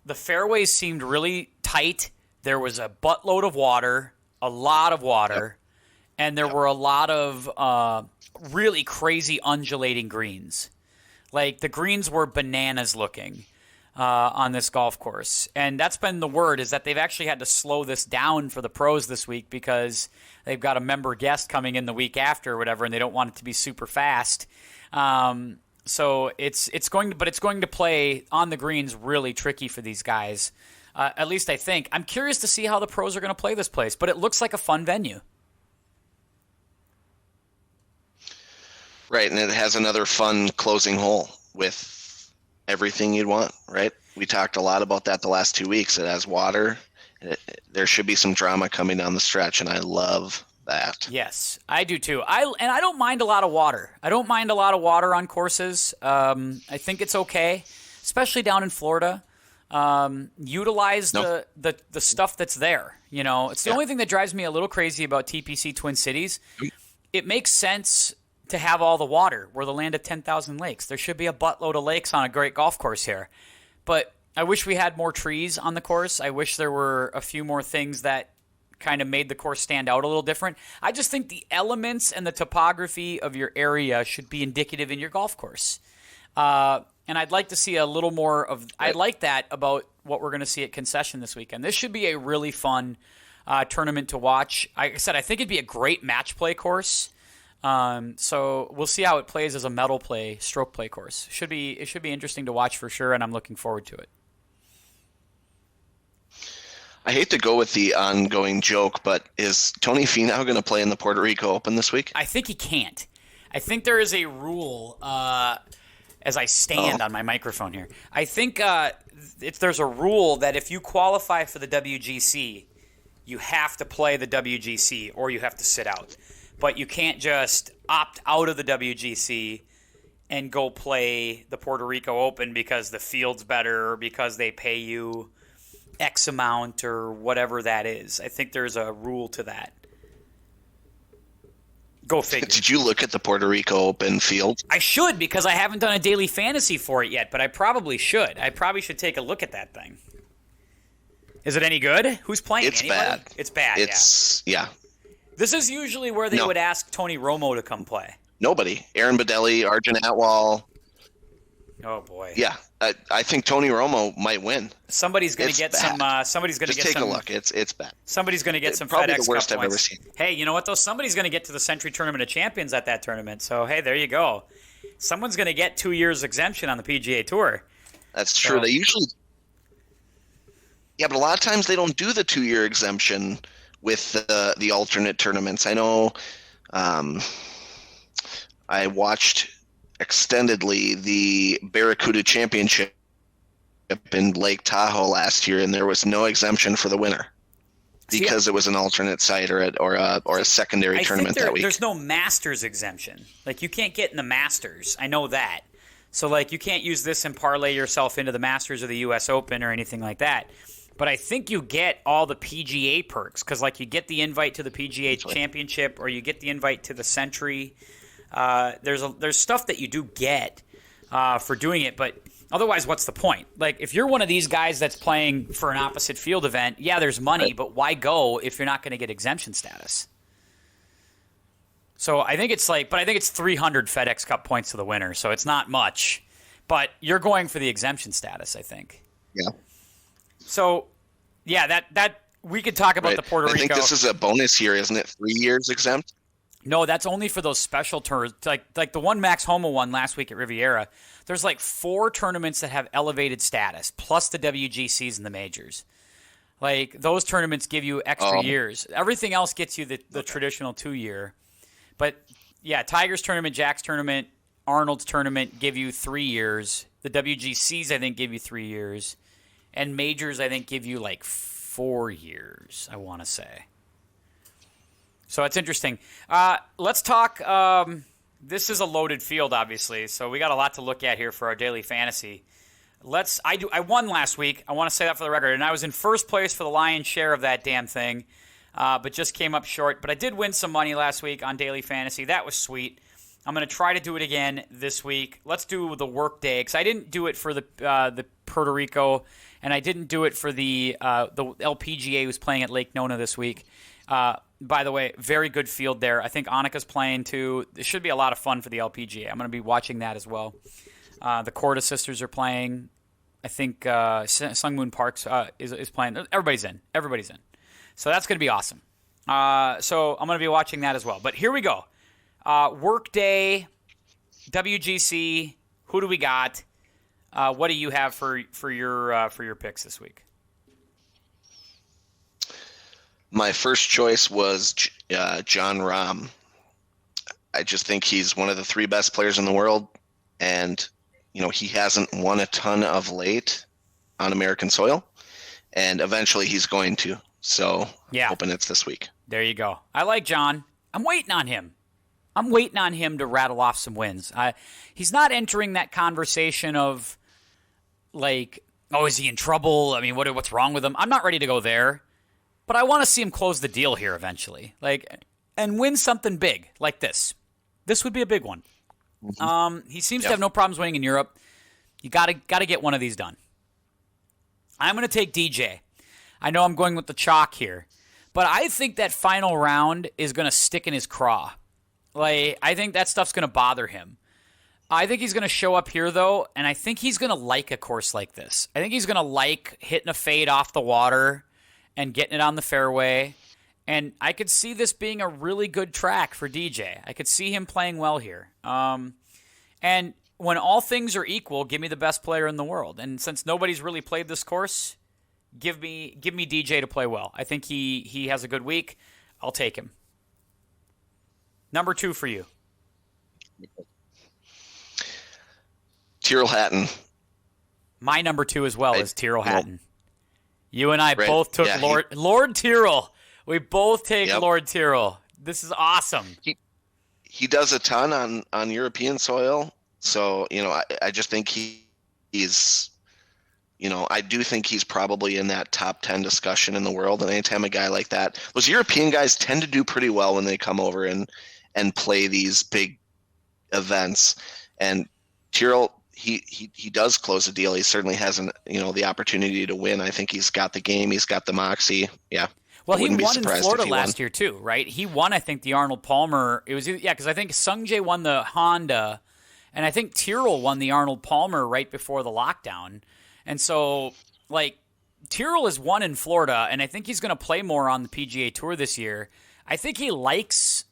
A: the fairways seemed really tight. There was a buttload of water, a lot of water, and there were a lot of really crazy undulating greens. Like, the greens were bananas looking on this golf course. And that's been the word, is that they've actually had to slow this down for the pros this week because they've got a member guest coming in the week after or whatever, and they don't want it to be super fast. So it's going to play on the greens really tricky for these guys. At least I think. I'm curious to see how the pros are going to play this place, but it looks like a fun venue.
B: Right, and it has another fun closing hole with everything you'd want, right? We talked a lot about that the last 2 weeks. It has water. There should be some drama coming down the stretch, and I love that.
A: Yes, I do too. I don't mind a lot of water. I don't mind a lot of water on courses. I think it's okay, especially down in Florida. Utilize the stuff that's there. You know, it's the only thing that drives me a little crazy about TPC Twin Cities. It makes sense to have all the water. We're the land of 10,000 lakes. There should be a buttload of lakes on a great golf course here. But I wish we had more trees on the course. I wish there were a few more things that kind of made the course stand out a little different. I just think the elements and the topography of your area should be indicative in your golf course. And I'd like to see a little more of – I like that about what we're going to see at Concession this weekend. This should be a really fun tournament to watch. Like I said, I think it'd be a great match play course. So we'll see how it plays as a medal play, stroke play course. It should be interesting to watch for sure, and I'm looking forward to it.
B: I hate to go with the ongoing joke, but is Tony Finau going to play in the Puerto Rico Open this week?
A: I think he can't. I think there is a rule as I stand on my microphone here. I think there's a rule that if you qualify for the WGC, you have to play the WGC or you have to sit out. But you can't just opt out of the WGC and go play the Puerto Rico Open because the field's better or because they pay you X amount or whatever that is. I think there's a rule to that. Go figure.
B: Did you look at the Puerto Rico Open field?
A: I should, because I haven't done a daily fantasy for it yet, but I probably should. I probably should take a look at that thing. Is it any good? Who's playing?
B: It's
A: Anybody?
B: bad.
A: It's bad,
B: yeah.
A: This is usually where they would ask Tony Romo to come play.
B: Nobody. Aaron Badelli, Arjun Atwal.
A: Oh, boy.
B: Yeah. I think Tony Romo might win.
A: Somebody's going to get
B: bad.
A: Somebody's going to get
B: Just
A: some.
B: take a look. It's bad.
A: Somebody's going to get some
B: probably
A: FedEx
B: the worst
A: Cup
B: I've ever
A: points.
B: seen.
A: Hey, you know what though? Somebody's going to get to the Century Tournament of Champions at that tournament. So hey, there you go. Someone's going to get 2 years exemption on the PGA Tour.
B: That's true. They usually. Yeah, but a lot of times they don't do the 2-year exemption with the alternate tournaments. I know. I watched extendedly the Barracuda Championship in Lake Tahoe last year, and there was no exemption for the winner because it was an alternate site or a secondary tournament that week.
A: There's no Masters exemption. Like, you can't get in the Masters. I know that. So, like, you can't use this and parlay yourself into the Masters or the U.S. Open or anything like that. But I think you get all the PGA perks because, like, you get the invite to the PGA Championship or you get the invite to the Century. There's stuff that you do get for doing it, but otherwise, what's the point? Like, if you're one of these guys that's playing for an opposite field event, yeah, there's money, but why go if you're not going to get exemption status? So I think it's 300 FedEx Cup points to the winner, so it's not much, but you're going for the exemption status, I think.
B: Yeah.
A: So, yeah, that we could talk about the Puerto Rico.
B: I think this is a bonus here, isn't it? 3 years exempt.
A: No, that's only for those special tours. Like the one Max Homa won last week at Riviera. There's like 4 tournaments that have elevated status, plus the WGCs and the majors. Like, those tournaments give you extra years. Everything else gets you the traditional 2-year. But, yeah, Tiger's tournament, Jack's tournament, Arnold's tournament give you 3 years. The WGCs, I think, give you 3 years. And majors, I think, give you like 4 years, I want to say. So it's interesting. Let's talk. This is a loaded field, obviously, so we got a lot to look at here for our daily fantasy. I won last week. I want to say that for the record, and I was in first place for the lion's share of that damn thing, but just came up short. But I did win some money last week on daily fantasy. That was sweet. I'm going to try to do it again this week. Let's do the work day because I didn't do it for the Puerto Rico, and I didn't do it for the LPGA who's playing at Lake Nona this week. By the way, very good field there. I think Annika's playing too. It should be a lot of fun for the LPGA. I'm going to be watching that as well. The Korda sisters are playing. I think Sungmoon Parks is playing. Everybody's in. So that's going to be awesome. So I'm going to be watching that as well. But here we go. Workday, WGC. Who do we got? What do you have for your picks this week?
B: My first choice was Jon Rahm. I just think he's one of the 3 best players in the world, and he hasn't won a ton of late on American soil, and eventually he's going to. So
A: yeah,
B: hoping it's this week.
A: There you go. I like John. I'm waiting on him. To rattle off some wins. He's not entering that conversation of like, oh, is he in trouble? I mean, what's wrong with him? I'm not ready to go there. But I want to see him close the deal here eventually, and win something big like this. This would be a big one. Mm-hmm. He seems to have no problems winning in Europe. You got to get one of these done. I'm going to take DJ. I know I'm going with the chalk here, But I think that final round is going to stick in his craw. Like, I think that stuff's going to bother him. I think he's going to show up here, though, and I think he's going to like a course like this. I think he's going to like hitting a fade off the water and getting it on the fairway. And I could see this being a really good track for DJ. I could see him playing well here. And when all things are equal, give me the best player in the world. And since nobody's really played this course, give me DJ to play well. I think he has a good week. I'll take him. Number 2 for you.
B: Tyrrell Hatton.
A: My number 2 as well is Tyrrell Hatton. You and I
B: Right.
A: both took
B: Yeah,
A: Lord Tyrrell. We both take
B: Yep.
A: Lord Tyrrell. This is awesome.
B: He does a ton on European soil. So, I just think he's, I do think he's probably in that top 10 discussion in the world. And anytime a guy like that, those European guys tend to do pretty well when they come over and play these big events. And Tyrrell, he does close the deal. He certainly hasn't, the opportunity to win. I think he's got the game. He's got the moxie. Yeah.
A: Well, he won in Florida last year too, right? He won, I think, the Arnold Palmer. It was because I think Sungjae won the Honda, and I think Tyrrell won the Arnold Palmer right before the lockdown. And so, Tyrrell has won in Florida, and I think he's going to play more on the PGA Tour this year. I think he likes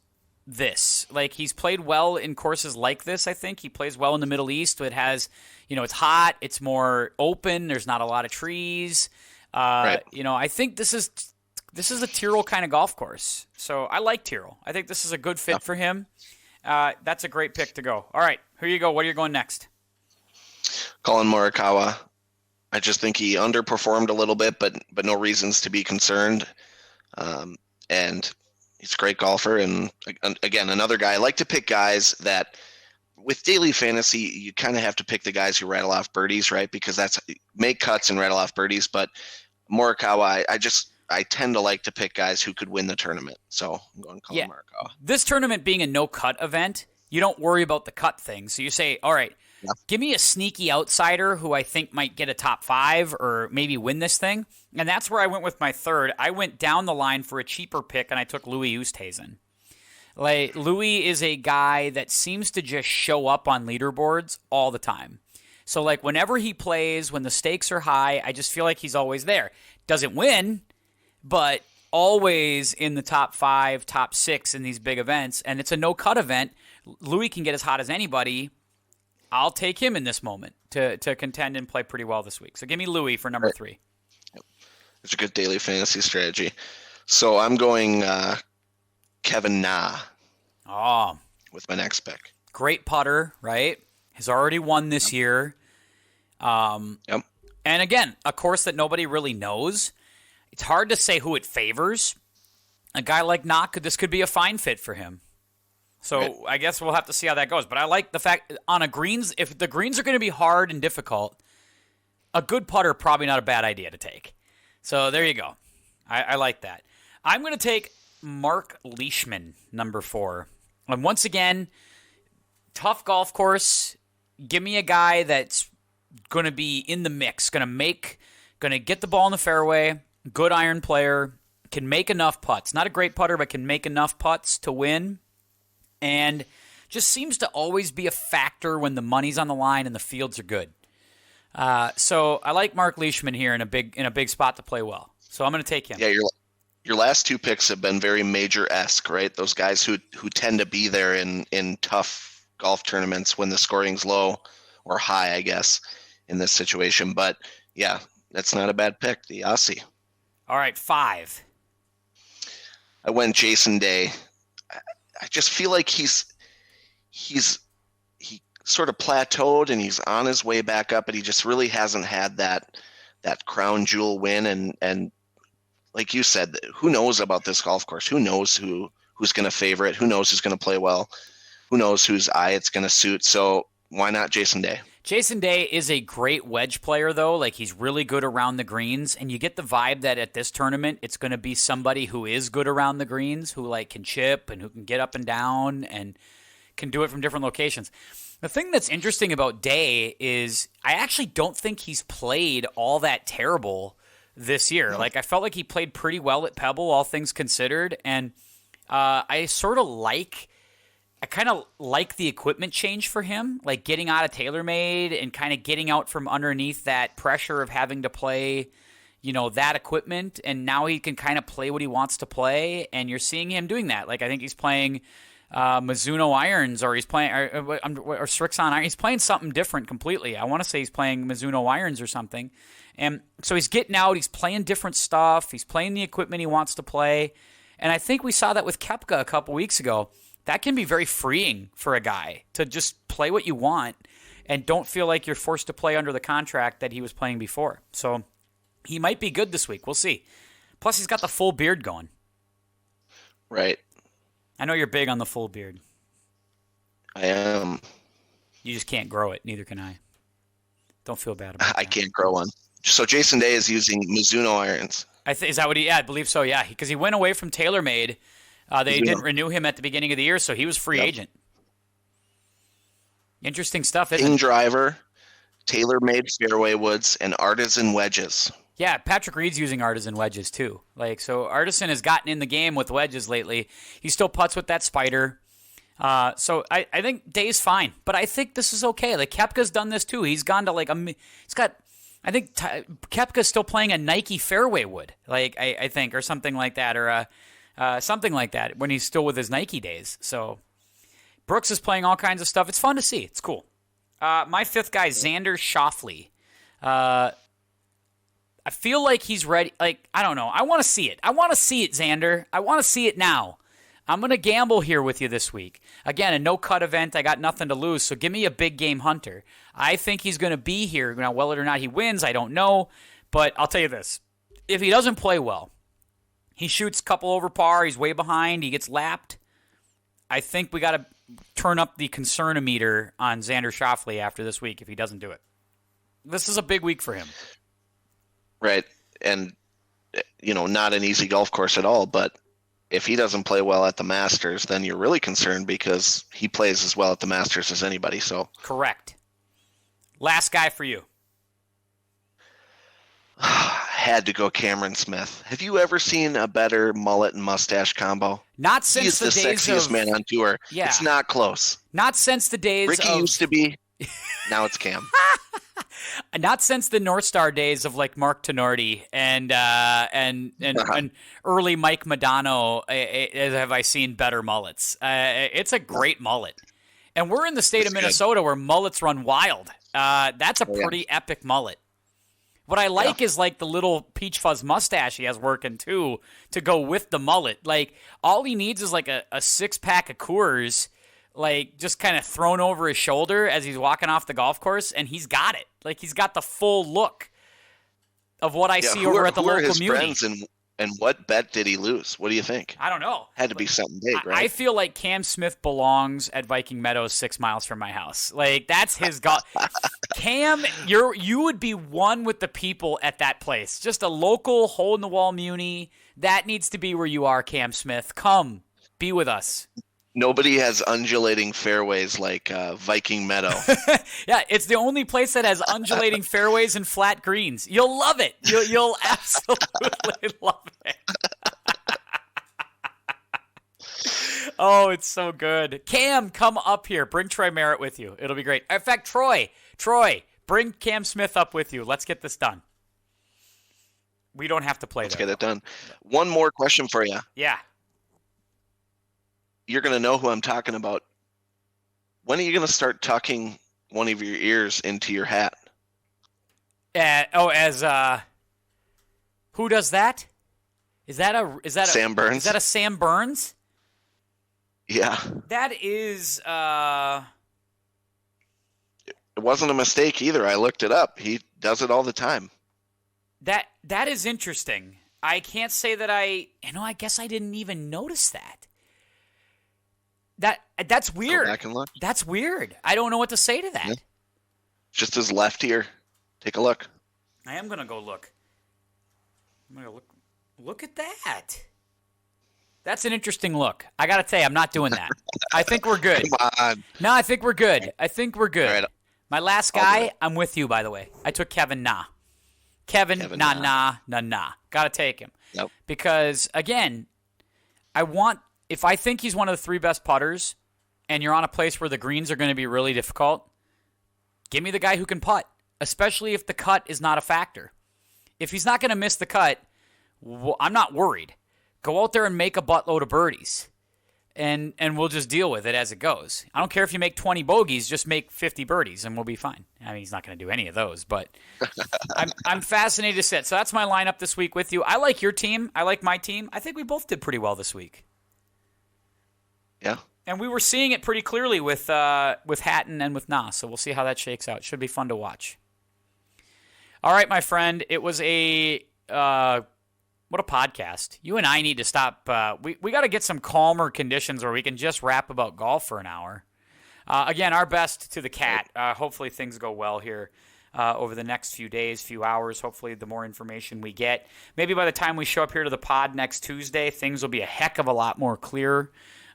A: this. He's played well in courses like this, I think. He plays well in the Middle East. It has, it's hot. It's more open. There's not a lot of trees.
B: Right.
A: I think this is a Tyrrell kind of golf course. So I like Tyrrell. I think this is a good fit for him. That's a great pick to go. All right, here you go. What are you going next?
B: Colin Murakawa. I just think he underperformed a little bit, but no reasons to be concerned. And he's a great golfer. And again, another guy. I like to pick guys that, with daily fantasy, you kind of have to pick the guys who rattle off birdies, right? Because that's make cuts and rattle off birdies. But Morikawa, I tend to like to pick guys who could win the tournament. So I'm going Colin Murakawa.
A: This tournament being a no-cut event, you don't worry about the cut thing. So you say, all right, give me a sneaky outsider who I think might get a top 5 or maybe win this thing. And that's where I went with my third. I went down the line for a cheaper pick, and I took Louis Oosthuizen. Louis is a guy that seems to just show up on leaderboards all the time. So whenever he plays, when the stakes are high, I just feel like he's always there. Doesn't win, but always in the top 5, top 6 in these big events. And it's a no-cut event. Louis can get as hot as anybody. I'll take him in this moment to contend and play pretty well this week. So give me Louis for number 3.
B: It's a good daily fantasy strategy. So I'm going Kevin Na with my next pick.
A: Great putter, right? Has already won this year. And again, a course that nobody really knows. It's hard to say who it favors. A guy like Na, this could be a fine fit for him. So I guess we'll have to see how that goes. But I like the fact on a greens, if the greens are going to be hard and difficult, a good putter probably not a bad idea to take. So there you go. I like that. I'm going to take Mark Leishman, number 4. And once again, tough golf course. Give me a guy that's going to be in the mix, going to get the ball in the fairway, good iron player, can make enough putts. Not a great putter, but can make enough putts to win. And just seems to always be a factor when the money's on the line and the fields are good. So I like Mark Leishman here in a big spot to play well. So I'm going to take him.
B: Yeah, your last 2 picks have been very major-esque, right? Those guys who tend to be there in tough golf tournaments when the scoring's low or high, I guess, in this situation. But yeah, that's not a bad pick, the Aussie.
A: All right, 5.
B: I went Jason Day. I just feel like he sort of plateaued and he's on his way back up, but he just really hasn't had that crown jewel win. And like you said, who knows about this golf course? Who knows who's going to favor it? Who knows who's going to play well? Who knows whose eye it's going to suit? So why not Jason Day?
A: Jason Day is a great wedge player, though. He's really good around the greens, and you get the vibe that at this tournament, it's going to be somebody who is good around the greens, who can chip and who can get up and down and can do it from different locations. The thing that's interesting about Day is I actually don't think he's played all that terrible this year. Like, I felt like he played pretty well at Pebble, all things considered, and I kind of like the equipment change for him, like getting out of TaylorMade and kind of getting out from underneath that pressure of having to play, that equipment. And now he can kind of play what he wants to play. And you're seeing him doing that. Like, I think he's playing Mizuno irons, or he's playing or Strixon irons. He's playing something different completely. I want to say he's playing Mizuno irons or something. And so he's getting out. He's playing different stuff. He's playing the equipment he wants to play. And I think we saw that with Koepka a couple weeks ago. That can be very freeing for a guy to just play what you want and don't feel like you're forced to play under the contract that he was playing before. So he might be good this week. We'll see. Plus, he's got the full beard going.
B: Right.
A: I know you're big on the full beard.
B: I am.
A: You just can't grow it. Neither can I. Don't feel bad about that.
B: I can't grow one. So Jason Day is using Mizuno irons.
A: Is that what he? Yeah, I believe so. Yeah, because he went away from TaylorMade. They didn't renew him at the beginning of the year, so he was free agent. Interesting stuff, isn't it?
B: King driver, TaylorMade fairway woods, and artisan wedges.
A: Yeah, Patrick Reed's using artisan wedges too. So Artisan has gotten in the game with wedges lately. He still putts with that spider. So I think Day's fine, but I think this is okay. Like, Koepka's done this too. He's gone to I think Koepka's still playing a Nike fairway wood, I think, or something like that, or something like that when he's still with his Nike days. So Brooks is playing all kinds of stuff. It's fun to see. It's cool. My fifth guy, Xander Schofley. I feel like he's ready. I don't know. I want to see it. I want to see it, Xander. I want to see it now. I'm going to gamble here with you this week. Again, a no-cut event. I got nothing to lose, so give me a big game hunter. I think he's going to be here. Now, whether or not he wins, I don't know. But I'll tell you this. If he doesn't play well, he shoots a couple over par, he's way behind, he gets lapped, I think we got to turn up the concern-o-meter on Xander Schofley after this week if he doesn't do it. This is a big week for him.
B: Right. And, not an easy golf course at all, but if he doesn't play well at the Masters, then you're really concerned because he plays as well at the Masters as anybody. So
A: correct. Last guy for you.
B: Had to go Cameron Smith. Have you ever seen a better mullet and mustache combo?
A: Not since
B: He's the sexiest man on tour.
A: Yeah.
B: It's not close.
A: Not since the days
B: Ricky used to be. Now it's Cam.
A: Not since the North Star days of Mark Tenorti and early Mike Madonna have I seen better mullets. It's a great mullet, and we're in the state of Minnesota where mullets run wild. That's a pretty epic mullet. What I like is the little peach fuzz mustache he has working too to go with the mullet. All he needs is a 6-pack of Coors. Just kind of thrown over his shoulder as he's walking off the golf course, and he's got it. He's got the full look of what I see over at the local community.
B: Friends and what bet did he lose? What do you think?
A: I don't know.
B: Had to be something big, right?
A: I feel like Cam Smith belongs at Viking Meadows 6 miles from my house. That's his golf. Cam, you would be one with the people at that place. Just a local hole-in-the-wall muni. That needs to be where you are, Cam Smith. Come, be with us.
B: Nobody has undulating fairways like Viking Meadow.
A: Yeah, it's the only place that has undulating fairways and flat greens. You'll love it. You'll absolutely love it. Oh, it's so good. Cam, come up here. Bring Troy Merritt with you. It'll be great. In fact, Troy, bring Cam Smith up with you. Let's get this done. We don't have to play
B: Let's get it done. One more question for you.
A: Yeah.
B: You're going to know who I'm talking about. When are you going to start tucking one of your ears into your hat?
A: Who does that? Is that
B: Sam Burns?
A: Is that a Sam Burns?
B: Yeah.
A: That is
B: It wasn't a mistake either. I looked it up. He does it all the time.
A: That is interesting. I can't say that I guess I didn't even notice that. That's weird.
B: Go back and look.
A: That's weird. I don't know what to say to that.
B: Yeah. Just his left ear. Take a look.
A: I am gonna go look. I'm gonna look at that. That's an interesting look. I gotta tell you, I'm not doing that. I think we're good.
B: Come on.
A: No, I think we're good. All right. My last guy,
B: right.
A: I'm with you, by the way. I took Kevin Na. Kevin, nah. Got to take him.
B: Nope.
A: Because, again, if I think he's one of the 3 best putters and you're on a place where the greens are going to be really difficult, give me the guy who can putt, especially if the cut is not a factor. If he's not going to miss the cut, I'm not worried. Go out there and make a buttload of birdies, and we'll just deal with it as it goes. I don't care if you make 20 bogeys, just make 50 birdies, and we'll be fine. I mean, he's not going to do any of those, but I'm fascinated to sit. So that's my lineup this week with you. I like your team. I like my team. I think we both did pretty well this week.
B: Yeah.
A: And we were seeing it pretty clearly with Hatton and with Nas, so we'll see how that shakes out. Should be fun to watch. All right, my friend. It was what a podcast. You and I need to stop. We got to get some calmer conditions where we can just rap about golf for an hour. Again, our best to the cat. Hopefully things go well here over the next few days, few hours. Hopefully the more information we get. Maybe by the time we show up here to the pod next Tuesday, things will be a heck of a lot more clear.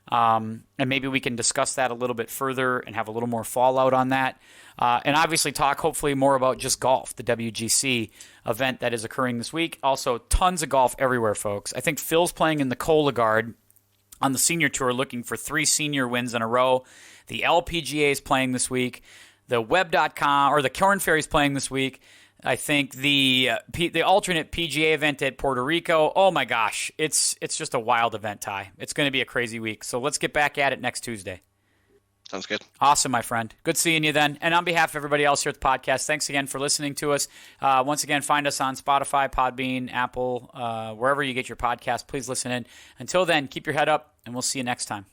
A: And maybe we can discuss that a little bit further and have a little more fallout on that. And obviously talk hopefully more about just golf, the WGC event that is occurring this week. Also, tons of golf everywhere, folks. I think Phil's playing in the Cologuard on the senior tour, looking for 3 senior wins in a row. The LPGA is playing this week. The Web.com or the Corn Ferry is playing this week. I think the alternate PGA event at Puerto Rico. Oh my gosh, it's just a wild event, Ty. It's going to be a crazy week. So let's get back at it next Tuesday.
B: Sounds good.
A: Awesome, my friend. Good seeing you then. And on behalf of everybody else here at the podcast, thanks again for listening to us. Once again, find us on Spotify, Podbean, Apple, wherever you get your podcast. Please listen in. Until then, keep your head up, and we'll see you next time.